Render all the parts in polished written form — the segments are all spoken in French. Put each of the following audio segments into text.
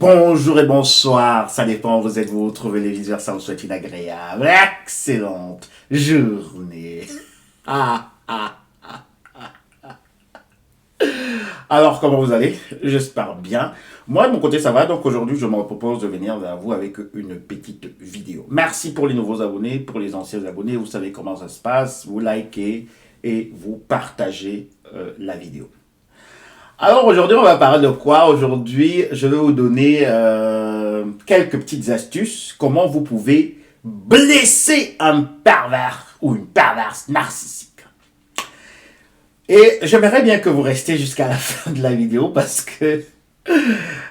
Bonjour et bonsoir, ça dépend, vous trouvez les viseurs, ça vous souhaite une agréable, excellente journée. Ah, ah. Alors, comment vous allez? J'espère bien. Moi, de mon côté, ça va, donc aujourd'hui, je me propose de venir vers vous avec une petite vidéo. Merci pour les nouveaux abonnés, pour les anciens abonnés, vous savez comment ça se passe, vous likez et vous partagez la vidéo. Alors aujourd'hui, on va parler de quoi? Aujourd'hui, je vais vous donner quelques petites astuces. Comment vous pouvez blesser un pervers ou une perverse narcissique. Et j'aimerais bien que vous restiez jusqu'à la fin de la vidéo parce que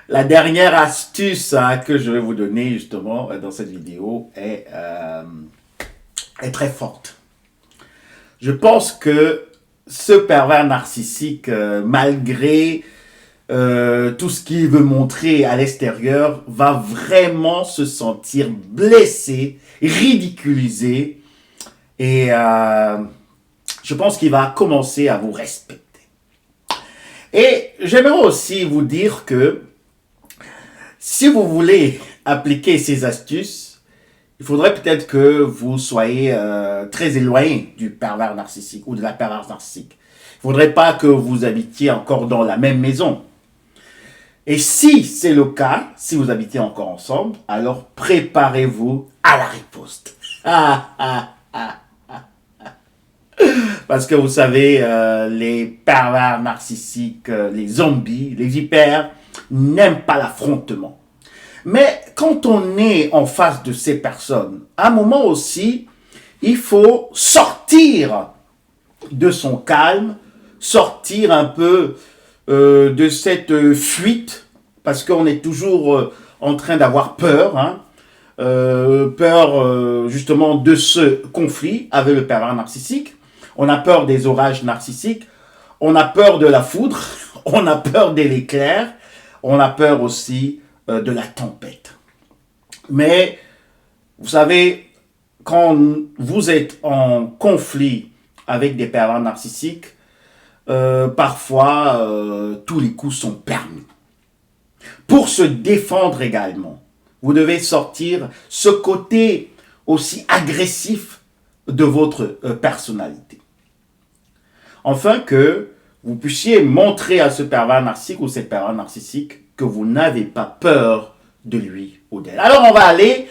la dernière astuce que je vais vous donner justement dans cette vidéo est très forte. Je pense que ce pervers narcissique, malgré tout ce qu'il veut montrer à l'extérieur, va vraiment se sentir blessé, ridiculisé et je pense qu'il va commencer à vous respecter. Et j'aimerais aussi vous dire que si vous voulez appliquer ces astuces, il faudrait peut-être que vous soyez très éloigné du pervers narcissique ou de la perverse narcissique. Il ne faudrait pas que vous habitiez encore dans la même maison. Et si c'est le cas, si vous habitez encore ensemble, alors préparez-vous à la riposte. Parce que vous savez, les pervers narcissiques, les zombies, les hyper, n'aiment pas l'affrontement. Mais quand on est en face de ces personnes, à un moment aussi, il faut sortir de son calme, sortir un peu de cette fuite, parce qu'on est toujours en train d'avoir peur, peur justement de ce conflit avec le pervers narcissique. On a peur des orages narcissiques, on a peur de la foudre, on a peur de l'éclair, on a peur aussi de la tempête. Mais, vous savez, quand vous êtes en conflit avec des pervers narcissiques, parfois, tous les coups sont permis. Pour se défendre également, vous devez sortir ce côté aussi agressif de votre personnalité. Afin que vous puissiez montrer à ce pervers narcissique ou cette pervers narcissique que vous n'avez pas peur de lui ou d'elle. Alors, on va aller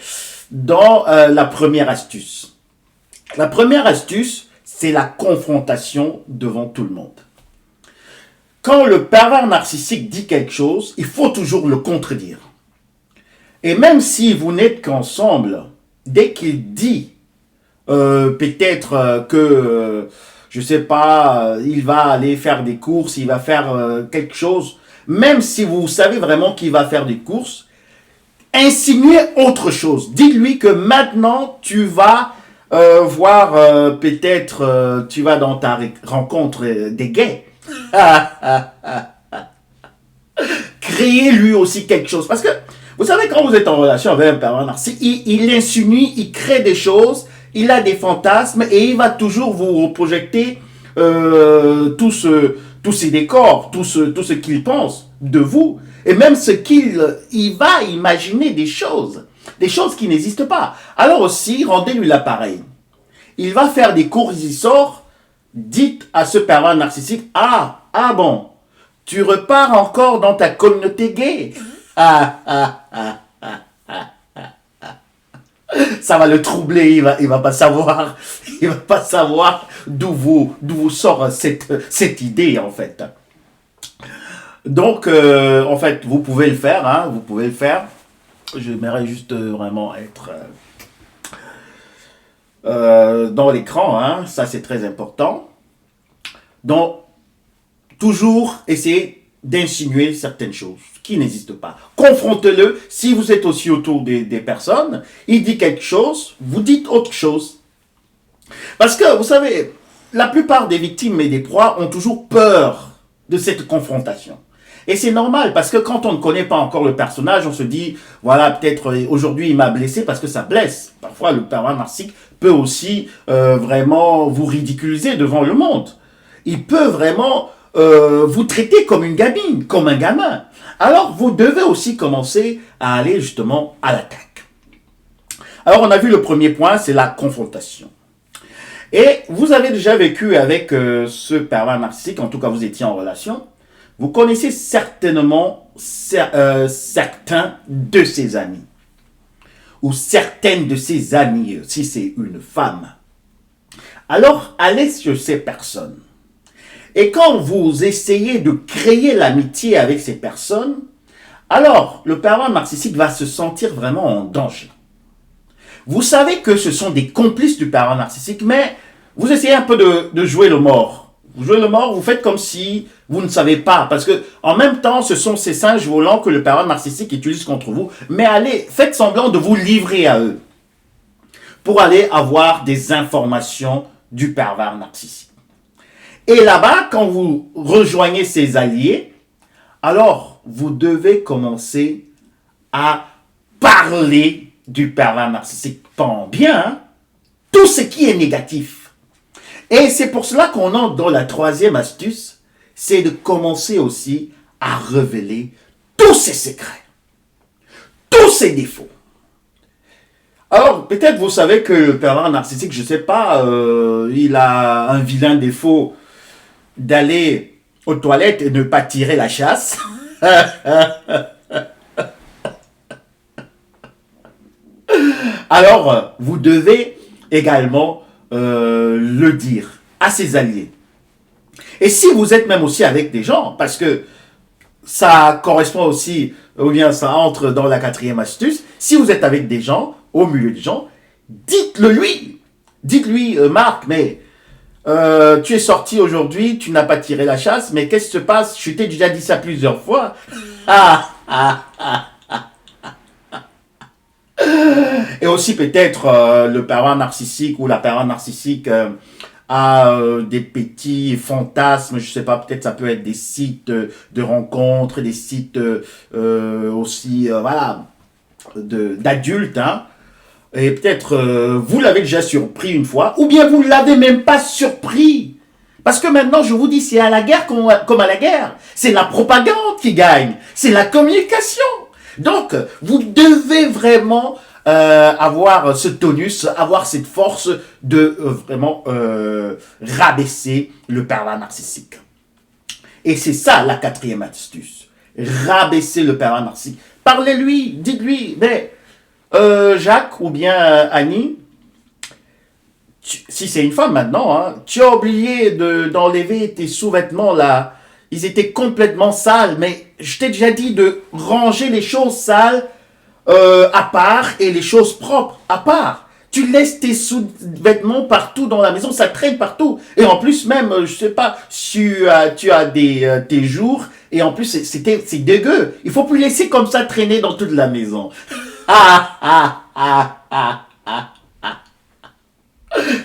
dans la première astuce. La première astuce, c'est la confrontation devant tout le monde. Quand le pervers narcissique dit quelque chose, il faut toujours le contredire. Et même si vous n'êtes qu'ensemble, dès qu'il dit peut-être que, je sais pas, il va aller faire des courses, il va faire quelque chose, même si vous savez vraiment qu'il va faire des courses, insinuez autre chose. Dites-lui que maintenant, tu vas voir peut-être, tu vas dans ta rencontre des gays. Créez lui aussi quelque chose. Parce que, vous savez, quand vous êtes en relation avec un pervers narcissique, il insinue, il crée des choses, il a des fantasmes et il va toujours vous projeter tous ces décors, tout ce qu'il pense de vous. Et même ce il va imaginer des choses qui n'existent pas. Alors aussi, rendez-lui l'appareil. Il va faire des courses, il sort, dites à ce pervers narcissique, ah bon, tu repars encore dans ta communauté gay. Ça va le troubler, il va pas savoir d'où vous sort cette idée en fait. Donc en fait, vous pouvez le faire, vous pouvez le faire. J'aimerais juste vraiment être dans l'écran, ça c'est très important. Donc, toujours essayer d'insinuer certaines choses qui n'existent pas. Confrontez-le. Si vous êtes aussi autour des personnes, il dit quelque chose, vous dites autre chose. Parce que, vous savez, la plupart des victimes et des proies ont toujours peur de cette confrontation. Et c'est normal, parce que quand on ne connaît pas encore le personnage, on se dit, voilà, peut-être aujourd'hui il m'a blessé, parce que ça blesse. Parfois, le pervers narcissique peut aussi vraiment vous ridiculiser devant le monde. Il peut vraiment vous traiter comme une gamine, comme un gamin. Alors, vous devez aussi commencer à aller justement à l'attaque. Alors, on a vu le premier point, c'est la confrontation. Et vous avez déjà vécu avec ce pervers narcissique, en tout cas vous étiez en relation. Vous connaissez certainement certains de ses amis. Ou certaines de ses amies, si c'est une femme. Alors, allez sur ces personnes. Et quand vous essayez de créer l'amitié avec ces personnes, alors le pervers narcissique va se sentir vraiment en danger. Vous savez que ce sont des complices du pervers narcissique, mais vous essayez un peu de jouer le mort. Vous jouez le mort, vous faites comme si vous ne savez pas. Parce que en même temps, ce sont ces singes volants que le pervers narcissique utilise contre vous. Mais allez, faites semblant de vous livrer à eux. Pour aller avoir des informations du pervers narcissique. Et là-bas, quand vous rejoignez ces alliés, alors vous devez commencer à parler du pervers narcissique. Tant bien, hein? Tout ce qui est négatif. Et c'est pour cela qu'on entre dans la troisième astuce, c'est de commencer aussi à révéler tous ses secrets, tous ses défauts. Alors, peut-être vous savez que le pervers narcissique, je ne sais pas, il a un vilain défaut d'aller aux toilettes et ne pas tirer la chasse. Alors, vous devez également le dire à ses alliés. Et si vous êtes même aussi avec des gens, parce que ça correspond aussi, ou bien ça entre dans la quatrième astuce, si vous êtes avec des gens, au milieu des gens, dites-le lui. Dites-lui, Marc, mais tu es sorti aujourd'hui, tu n'as pas tiré la chasse, mais qu'est-ce qui se passe? Je t'ai déjà dit ça plusieurs fois. Et aussi peut-être le pervers narcissique ou la pervers narcissique a des petits fantasmes, je sais pas, peut-être ça peut être des sites de rencontres, des sites aussi, voilà, d'adultes, hein. Et peut-être vous l'avez déjà surpris une fois, ou bien vous ne l'avez même pas surpris. Parce que maintenant, je vous dis, c'est à la guerre comme à la guerre. C'est la propagande qui gagne. C'est la communication. Donc, vous devez vraiment avoir ce tonus, avoir cette force de vraiment rabaisser le pervers narcissique. Et c'est ça la quatrième astuce. Rabaisser le pervers narcissique. Parlez-lui, dites-lui, mais Jacques ou bien Annie, si c'est une femme maintenant, hein, tu as oublié d'enlever tes sous-vêtements là. Ils étaient complètement sales, mais je t'ai déjà dit de ranger les choses sales à part et les choses propres à part. Tu laisses tes sous-vêtements partout dans la maison, ça traîne partout. Et en plus même, je sais pas, tu as tes jours et en plus c'est dégueu. Il faut plus laisser comme ça traîner dans toute la maison.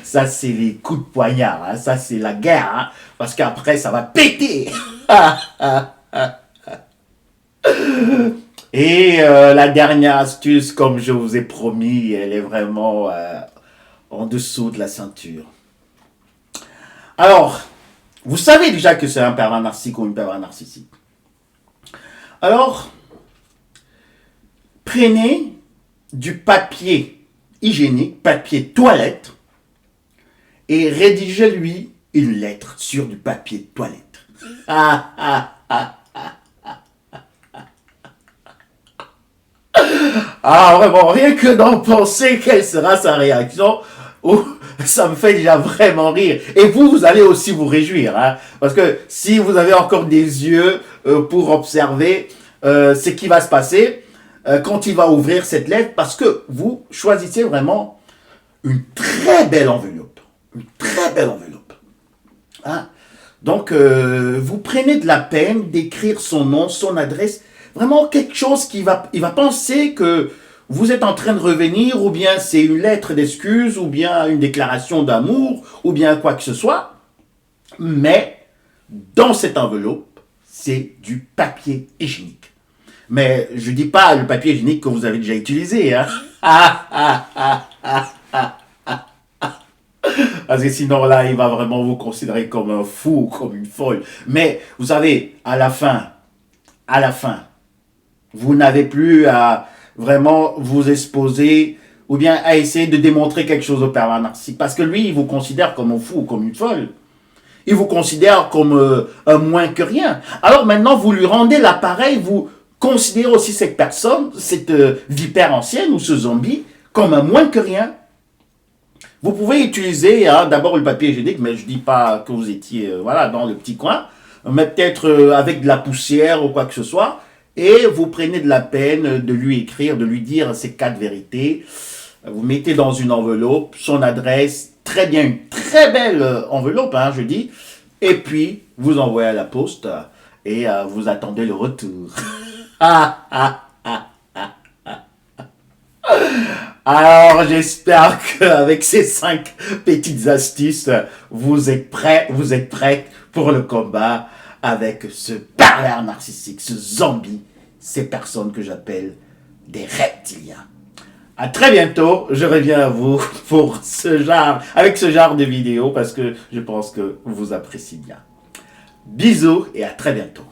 Ça, c'est les coups de poignard. Hein. Ça, c'est la guerre. Hein. Parce qu'après, ça va péter. Et la dernière astuce, comme je vous ai promis, elle est vraiment en dessous de la ceinture. Alors, vous savez déjà que c'est un pervers narcissique ou une pervers narcissique. Alors, prenez du papier hygiénique, papier toilette, et rédigez-lui une lettre sur du papier de toilette. Ah, vraiment, rien que d'en penser quelle sera sa réaction, ça me fait déjà vraiment rire. Et vous allez aussi vous réjouir, hein, parce que si vous avez encore des yeux pour observer ce qui va se passer quand il va ouvrir cette lettre, parce que vous choisissez vraiment une très belle enveloppe. Une très belle enveloppe. Hein? Donc, vous prenez de la peine d'écrire son nom, son adresse, vraiment quelque chose il va penser que vous êtes en train de revenir, ou bien c'est une lettre d'excuse, ou bien une déclaration d'amour, ou bien quoi que ce soit. Mais, dans cette enveloppe, c'est du papier hygiénique. Mais je ne dis pas le papier hygiénique que vous avez déjà utilisé. Hein? Parce que sinon, là, il va vraiment vous considérer comme un fou, comme une folle. Mais, vous savez, à la fin, Vous n'avez plus à vraiment vous exposer ou bien à essayer de démontrer quelque chose au pervers narcissique. Parce que lui, il vous considère comme un fou ou comme une folle. Il vous considère comme un moins que rien. Alors maintenant, vous lui rendez l'appareil, vous considérez aussi cette personne, cette vipère ancienne ou ce zombie, comme un moins que rien. Vous pouvez utiliser d'abord le papier hygiénique, mais je ne dis pas que vous étiez voilà, dans le petit coin, mais peut-être avec de la poussière ou quoi que ce soit, et vous prenez de la peine de lui écrire, de lui dire ces 4 vérités. Vous mettez dans une enveloppe son adresse, très bien, une très belle enveloppe, je dis, et puis vous envoyez à la poste et vous attendez le retour. Alors, j'espère qu'avec ces 5 petites astuces, vous êtes prêts pour le combat avec ce pervers narcissique, ce zombie, ces personnes que j'appelle des reptiliens. À très bientôt, je reviens à vous pour avec ce genre de vidéo parce que je pense que vous appréciez bien. Bisous et à très bientôt.